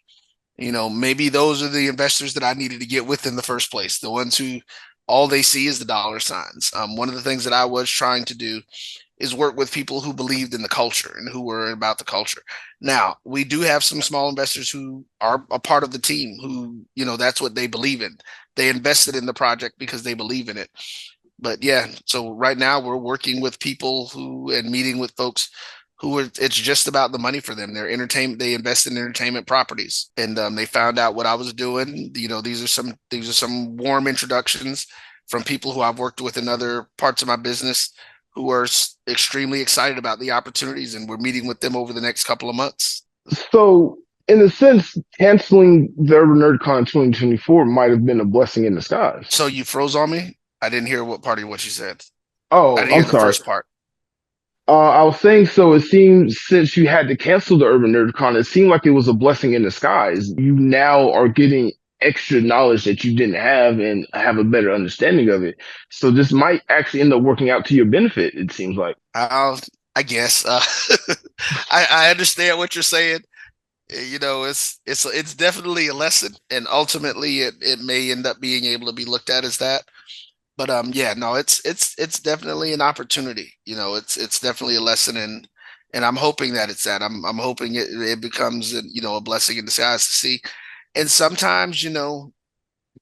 Maybe those are the investors that I needed to get with in the first place, the ones who all they see is the dollar signs. One of the things that I was trying to do is work with people who believed in the culture and who were about the culture. Now, we do have some small investors who are a part of the team who, that's what they believe in. They invested in the project because they believe in it. But yeah, so right now we're working with people who and meeting with folks who are, it's just about the money for them. They're entertainment, they invest in entertainment properties, and they found out what I was doing. These are some warm introductions from people who I've worked with in other parts of my business who are extremely excited about the opportunities, and we're meeting with them over the next couple of months. So, in a sense, canceling the Urban NerdCon 2024 might have been a blessing in disguise. So you froze on me. I didn't hear what part of what you said. I Oh, didn't I'm hear the sorry. first part. I was saying, so it seems since you had to cancel the Urban NerdCon, it seemed like it was a blessing in disguise. You now are getting extra knowledge that you didn't have and have a better understanding of it. So this might actually end up working out to your benefit, it seems like. I'll, I guess I understand what you're saying. It's definitely a lesson, and ultimately it may end up being able to be looked at as that. But yeah, no, it's definitely an opportunity. It's definitely a lesson, and I'm hoping that it's that. I'm hoping it becomes a blessing in disguise to see. And sometimes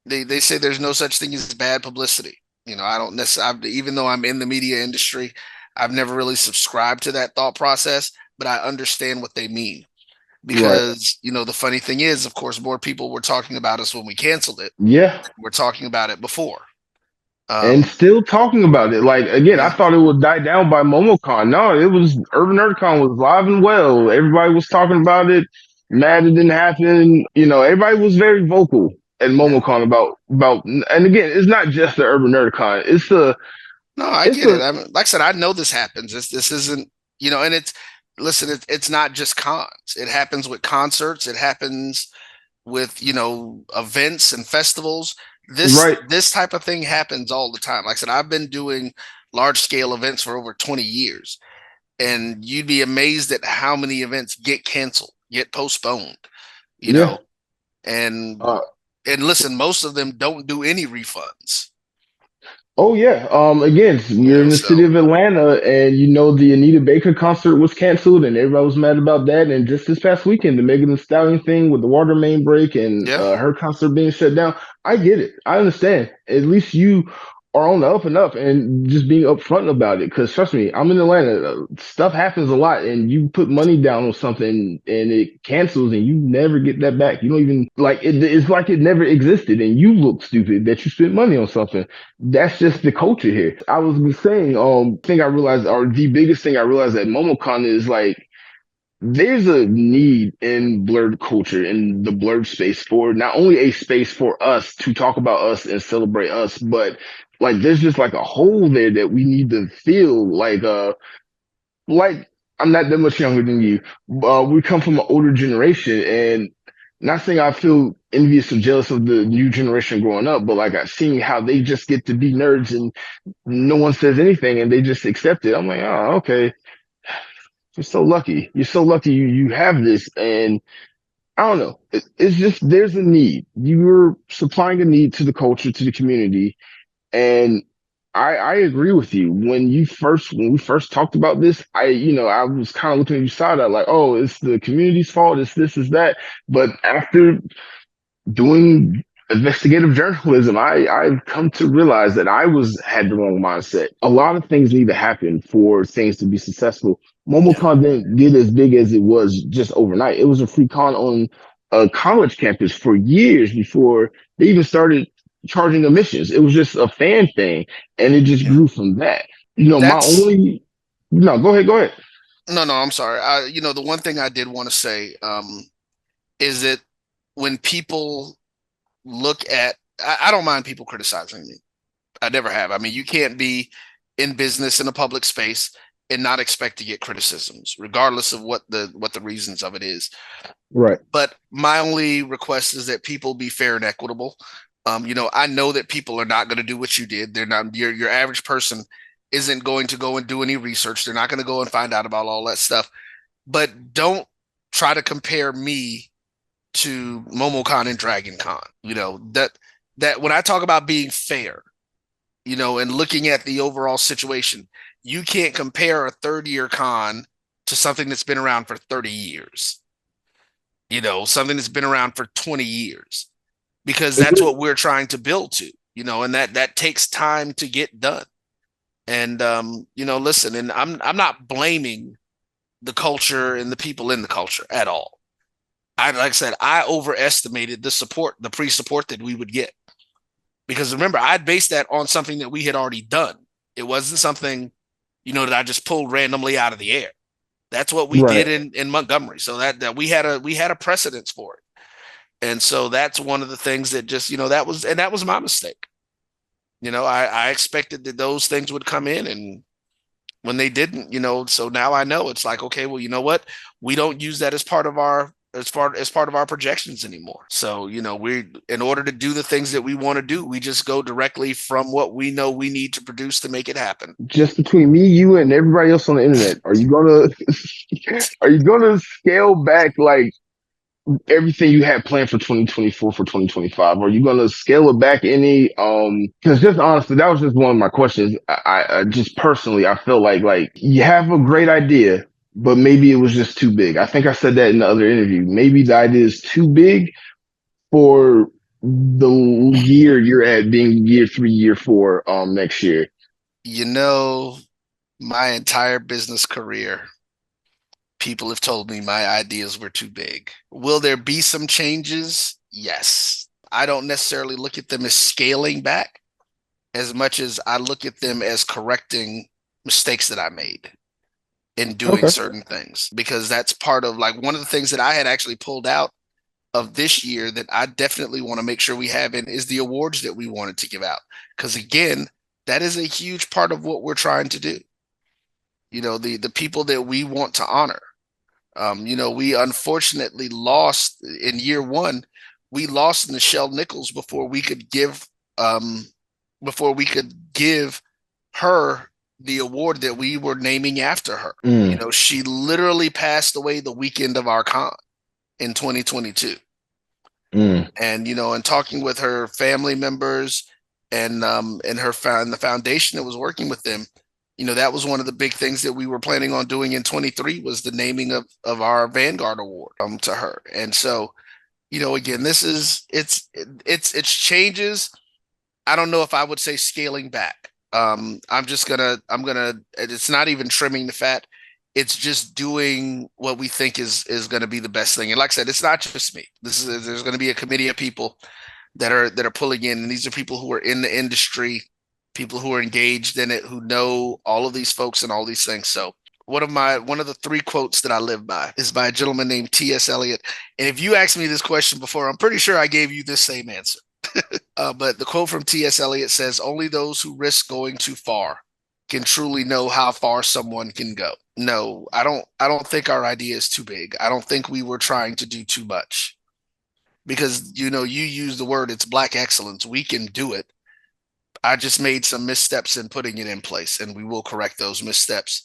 they say there's no such thing as bad publicity. I don't necessarily, even though I'm in the media industry, I've never really subscribed to that thought process, but I understand what they mean Right. because the funny thing is, of course, more people were talking about us when we canceled it. Yeah. We're talking about it before. And Um, still talking about it. Like again, I yeah, thought it would die down by MomoCon. No, it was Urban NerdCon was live and well. Everybody was talking about it. Mad it didn't happen. Everybody was very vocal at yeah. MomoCon about. And again, it's not just the Urban NerdCon. No, I It's get it. a I mean, like I said, I know this happens. This isn't, and listen, it's not just cons. It happens with concerts. It happens with, events and festivals. This right. this type of thing happens all the time. Like I said, I've been doing large scale events for over 20 years, and you'd be amazed at how many events get canceled, get postponed, you Yeah. know, and Uh, and listen, most of them don't do any refunds. Oh yeah. Again, you're in the city So of Atlanta, and the Anita Baker concert was canceled, and everybody was mad about that. And just this past weekend, the Megan Thee Stallion thing with the water main break and yeah. her concert being shut down. I get it. I understand. At least you are on the up and up, and just being upfront about it. Because trust me, I'm in Atlanta. Stuff happens a lot, and you put money down on something, and it cancels, and you never get that back. You don't even like it. It's like it never existed, and you look stupid that you spent money on something. That's just the culture here. I was saying, thing I realized, or the biggest thing I realized at MomoCon is like there's a need in blurred culture in the blurred space for not only a space for us to talk about us and celebrate us, but like there's just like a hole there that we need to fill. Like I'm not that much younger than you. We come from an older generation, and not saying I feel envious or jealous of the new generation growing up, but like I've seen how they just get to be nerds and no one says anything and they just accept it. I'm like, oh, okay. You're so lucky. You're so lucky you have this. And I don't know. It's just there's a need. You're supplying a need to the culture, to the community. And I agree with you. When we first talked about this, I was kind of looking at you side eye like, oh, it's the community's fault, it's this, is that. But after doing investigative journalism, I've come to realize that had the wrong mindset. A lot of things need to happen for things to be successful. Yeah, MomoCon didn't get as big as it was just overnight. It was a free con on a college campus for years before they even started charging admissions. It was just a fan thing, and it just yeah. grew from that. My That's only no, go ahead. no, I'm sorry. The one thing I did want to say, is that when people look at, I don't mind people criticizing me. I never have. I mean, you can't be in business in a public space and not expect to get criticisms, regardless of what the reasons of it is. Right, But my only request is that people be fair and equitable. I know that people are not going to do what you did. They're not. Your average person isn't going to go and do any research. They're not going to go and find out about all that stuff. But don't try to compare me to MomoCon and Dragon Con. That when I talk about being fair, and looking at the overall situation, you can't compare a third year con to something that's been around for 30 years, something that's been around for 20 years, because that's what we're trying to build to, and that takes time to get done. And, listen, and I'm not blaming the culture and the people in the culture at all. Like I said, I overestimated the pre-support that we would get. Because remember, I based that on something that we had already done. It wasn't something, that I just pulled randomly out of the air. That's what we did right. in Montgomery. So that we had a precedence for it. And so that's one of the things that just, that was my mistake. I expected that those things would come in, and when they didn't, so now I know it's like, okay, well, you know what? We don't use that as part of our projections anymore. So, we in order to do the things that we want to do, we just go directly from what we know we need to produce to make it happen. Just between me, you, and everybody else on the internet, are you gonna scale back like everything you had planned for 2024 for 2025? Are you gonna scale it back any? Because just honestly, that was just one of my questions. I just personally, I feel like you have a great idea, but maybe it was just too big. I think I said that in the other interview. Maybe the idea is too big for the year you're at, being year 3, year 4, next year. You know, my entire business career, people have told me my ideas were too big. Will there be some changes? Yes. I don't necessarily look at them as scaling back as much as I look at them as correcting mistakes that I made in doing Okay. certain things, because that's part of, like, one of the things that I had actually pulled out of this year that I definitely want to make sure we have in is the awards that we wanted to give out. Because again, that is a huge part of what we're trying to do. The people that we want to honor. We unfortunately lost in year one. We lost Nichelle Nichols before we could give her the award that we were naming after her. Mm, She literally passed away the weekend of our con in 2022. mm. And and talking with her family members and the foundation that was working with them, that was one of the big things that we were planning on doing in 23 was the naming of our Vanguard Award to her. And so, again, it's changes. I don't know if I would say scaling back. It's not even trimming the fat. It's just doing what we think is going to be the best thing. And like I said, it's not just me. There's going to be a committee of people that are pulling in, and these are people who are in the industry, people who are engaged in it, who know all of these folks and all these things. So one of the three quotes that I live by is by a gentleman named T.S. Eliot. And if you asked me this question before, I'm pretty sure I gave you this same answer. But the quote from T.S. Eliot says, "Only those who risk going too far can truly know how far someone can go." No, I don't think our idea is too big. I don't think we were trying to do too much, because you use the word, it's Black excellence. We can do it. I just made some missteps in putting it in place, and we will correct those missteps.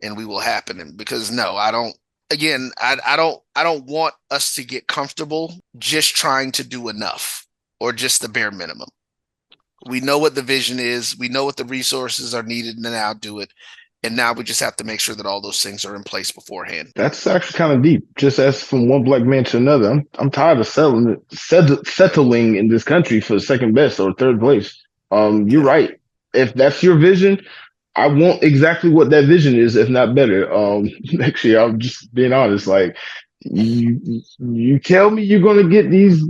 and we will happen. And because no, I don't. Again, I don't want us to get comfortable just trying to do enough or just the bare minimum. We know what the vision is. We know what the resources are needed to now do it. And now we just have to make sure that all those things are in place beforehand. That's actually kind of deep. Just as from one black man to another, I'm tired of Yeah. settling in this country for second best or third place. You're Yeah. right. If that's your vision, I want exactly what that vision is, if not better. Next year, I'm just being honest. Like you tell me you're gonna get these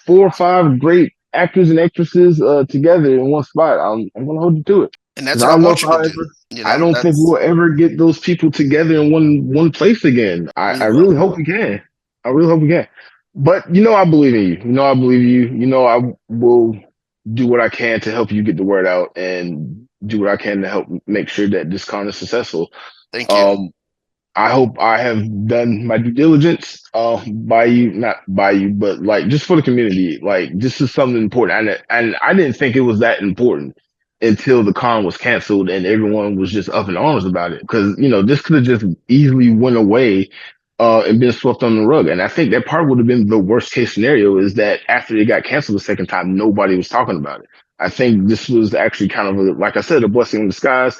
4 or 5 great actors and actresses together in one spot. I'm gonna hold you to it. And Because that's I what I don't know want if you to I do. ever. You I know, don't think that's we'll ever get those people together in one place again. I we will. really hope we can. I really hope we can. But I believe in you. I believe you. I will do what I can to help you get the word out and do what I can to help make sure that this con is successful. Thank you. Um, I hope I have done my due diligence by you, not by you, but like just for the community. Like this is something important, and I didn't think it was that important until the con was canceled and everyone was just up in arms about it. Because this could have just easily went away and been swept on the rug. And I think that part would have been the worst case scenario is that after it got canceled the second time, nobody was talking about it. I think this was actually kind of like I said, a blessing in disguise.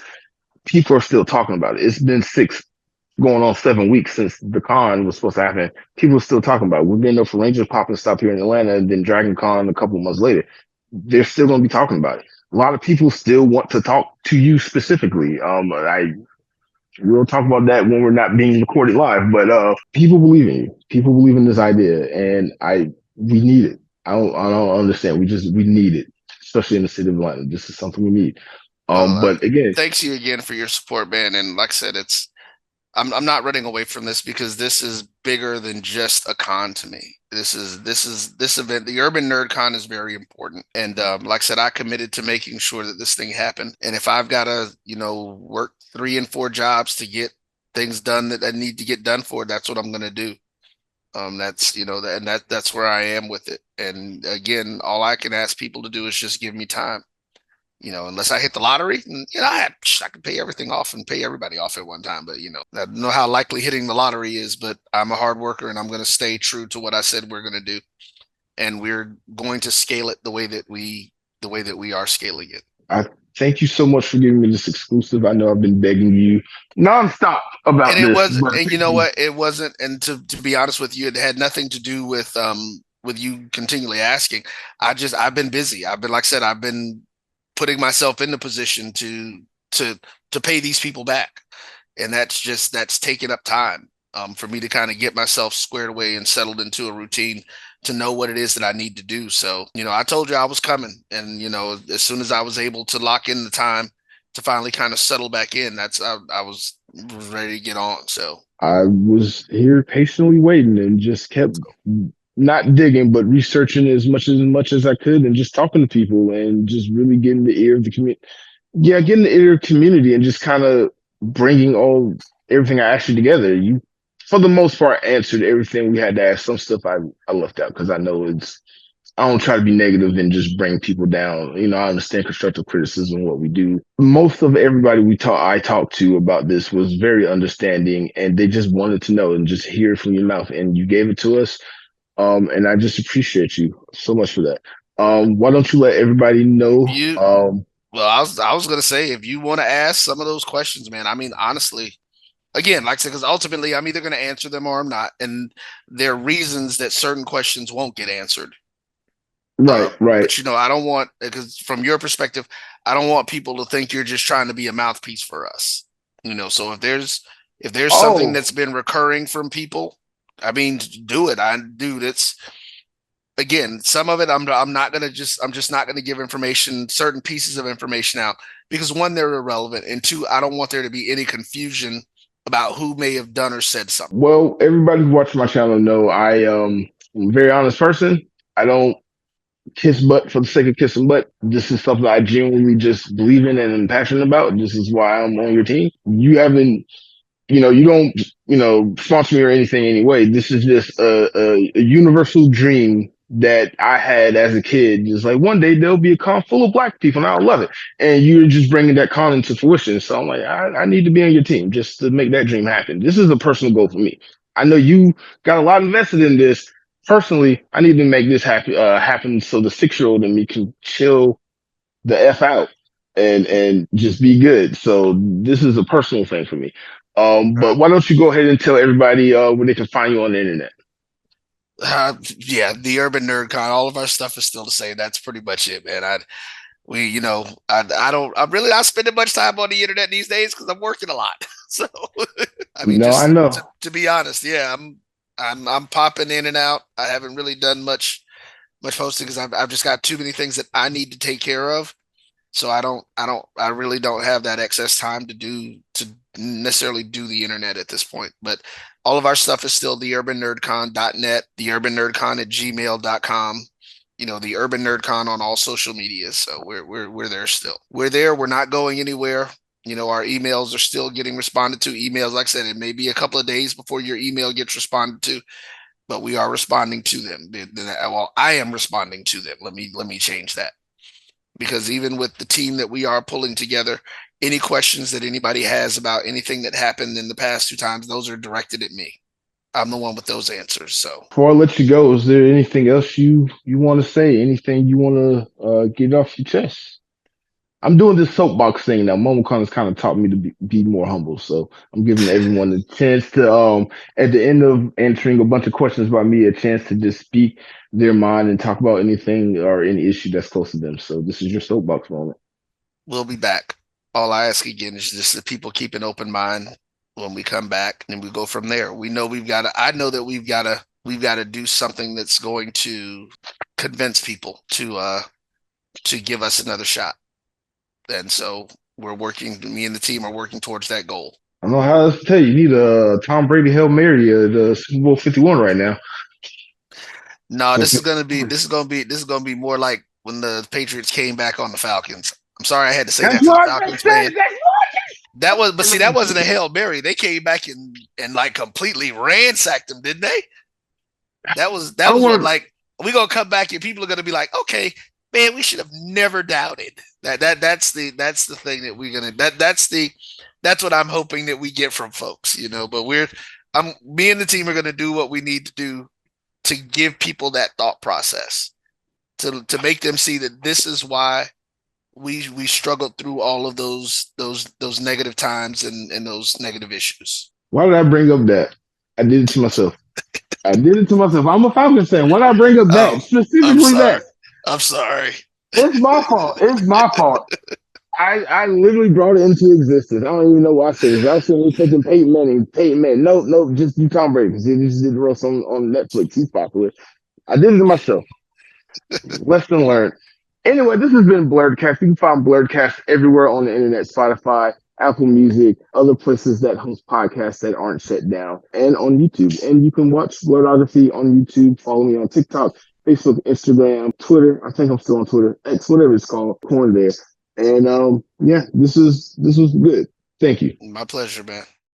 People are still talking about it. It's been 7 weeks since the con was supposed to happen. People are still talking about it. We've been there for Rangers Pop and Stop here in Atlanta, and then Dragon Con a couple months later. They're still going to be talking about it. A lot of people still want to talk to you specifically. We'll talk about that when we're not being recorded live. But people believe in you. People believe in this idea, and we need it. I don't understand. We need it, especially in the city of Atlanta. This is something we need. Well, But again, thanks you again for your support, man. And like I said, I'm not running away from this because this is bigger than just a con to me. This event. The Urban Nerd Con is very important, and like I said, I committed to making sure that this thing happened. And if I've got to, work 3 and 4 jobs to get things done that I need to get done for, that's what I'm going to do. That's that's where I am with it. And again, all I can ask people to do is just give me time. Unless I hit the lottery, and, I can pay everything off and pay everybody off at one time. But I don't know how likely hitting the lottery is. But I'm a hard worker, and I'm going to stay true to what I said we're going to do, and we're going to scale it the way that we are scaling it. I thank you so much for giving me this exclusive. I know I've been begging you nonstop And about it this, was, but and you thank know you. what? It wasn't. And to be honest with you, it had nothing to do with you continually asking. I've been busy. I've been, like I said, I've been putting myself in the position to to pay these people back, and that's taken up time for me to kind of get myself squared away and settled into a routine to know what it is that I need to do. So I told you I was coming, and as soon as I was able to lock in the time to finally kind of settle back in, I was ready to get on. So I was here patiently waiting and just kept not digging, but researching as much as I could and just talking to people and just really getting the ear of the community. Yeah, getting the ear of the community and just kind of bringing everything I asked you together. You, for the most part, answered everything we had to ask. Some stuff I left out because I know I don't try to be negative and just bring people down. I understand constructive criticism, what we do. Most of everybody I talked to about this was very understanding and they just wanted to know and just hear it from your mouth. And you gave it to us. And I just appreciate you so much for that. Why don't you let everybody if know? you well, I was gonna say, if you want to ask some of those questions, man. I mean, honestly, again, like I said, because ultimately I'm either gonna answer them or I'm not, and there are reasons that certain questions won't get answered. Right, right. But I don't want, because from your perspective, I don't want people to think you're just trying to be a mouthpiece for us. So if there's something Oh, that's been recurring from people, I mean, do it. It's, again, some of it I'm just not gonna give information, certain pieces of information out, because one, they're irrelevant, and two, I don't want there to be any confusion about who may have done or said something. well, everybody who watches my channel know I'm a very honest person. I don't kiss butt for the sake of kissing butt. This is something I genuinely just believe in and am passionate about. This is why I'm on your team. You haven't, you don't, sponsor me or anything anyway. This is just a universal dream that I had as a kid. Just like one day there'll be a con full of black people and I'll love it. And you're just bringing that con into fruition. So I'm like, I need to be on your team just to make that dream happen. This is a personal goal for me. I know you got a lot invested in this. Personally, I need to make this happen so the 6-year-old in me can chill the F out and just be good. So this is a personal thing for me. But why don't you go ahead and tell everybody where they can find you on the internet? Yeah, the Urban Nerd Con. All of our stuff is still the same. That's pretty much it, man. I don't. I'm really not spending much time on the internet these days because I'm working a lot. So, I mean, No, I just know. to be honest, yeah, I'm popping in and out. I haven't really done much posting because I've just got too many things that I need to take care of. So I really don't have that excess time to necessarily do the internet at this point. But all of our stuff is still theurbannerdcon.net, theurbannerdcon at gmail.com. The Urban Nerdcon on all social media. So we're there still. We're there. We're not going anywhere. Our emails are still getting responded to. Emails, like I said, it may be a couple of days before your email gets responded to, but we are responding to them. Well, I am responding to them. Let me change that, because even with the team that we are pulling together, any questions that anybody has about anything that happened in the past 2 times, those are directed at me. I'm the one with those answers. So Before I let you go, is there anything else you want to say? Anything you want to get off your chest? I'm doing this soapbox thing now. MomoCon has kind of taught me to be more humble, so I'm giving everyone a chance to, at the end of answering a bunch of questions about me, a chance to just speak their mind and talk about anything or any issue that's close to them. So this is your soapbox moment. we'll be back. All I ask again is just that people keep an open mind when we come back, and we go from there. We know we've got to. I know that we've got to do something that's going to convince people to give us another shot. And so we're working. Me and the team are working towards that goal. I don't know how else to tell you. You need a Tom Brady Hail Mary the Super Bowl 51 right now. No, So, this is gonna be more like when the Patriots came back on the Falcons. I'm sorry I had to say that's that to the what I Falcons said. fan. But see, that wasn't a Hail Mary. They came back and like completely ransacked them, didn't they? I That was what, want. like, we gonna come back and people are gonna be like, okay, man, we should have never doubted that's the thing that we're gonna that's what I'm hoping that we get from folks. But me and the team are gonna do what we need to do to give people that thought process, to make them see that this is why we struggled through all of those negative times and those negative issues. Why did I bring up that? I did it to myself. I did it to myself. I'm a Falcons fan. Why did I bring up that? Oh, I'm Specifically sorry. that. I'm sorry. It's my fault. It's my fault. I literally brought it into existence. I don't even know why I said this. I was saying taking Peyton Manning. Peyton Manning. No, no, just do Tom Brady because he just did the roast on Netflix. He's popular. I did it to myself. Lesson learned. Anyway, this has been Blerdkast. You can find Blerdkast everywhere on the internet, Spotify, Apple Music, other places that host podcasts that aren't shut down, and on YouTube. And you can watch Blerdography on YouTube. Follow me on TikTok, Facebook, Instagram, Twitter. I think I'm still on Twitter, X, whatever it's called, corn there. And yeah, this was good. Thank you. My pleasure, man.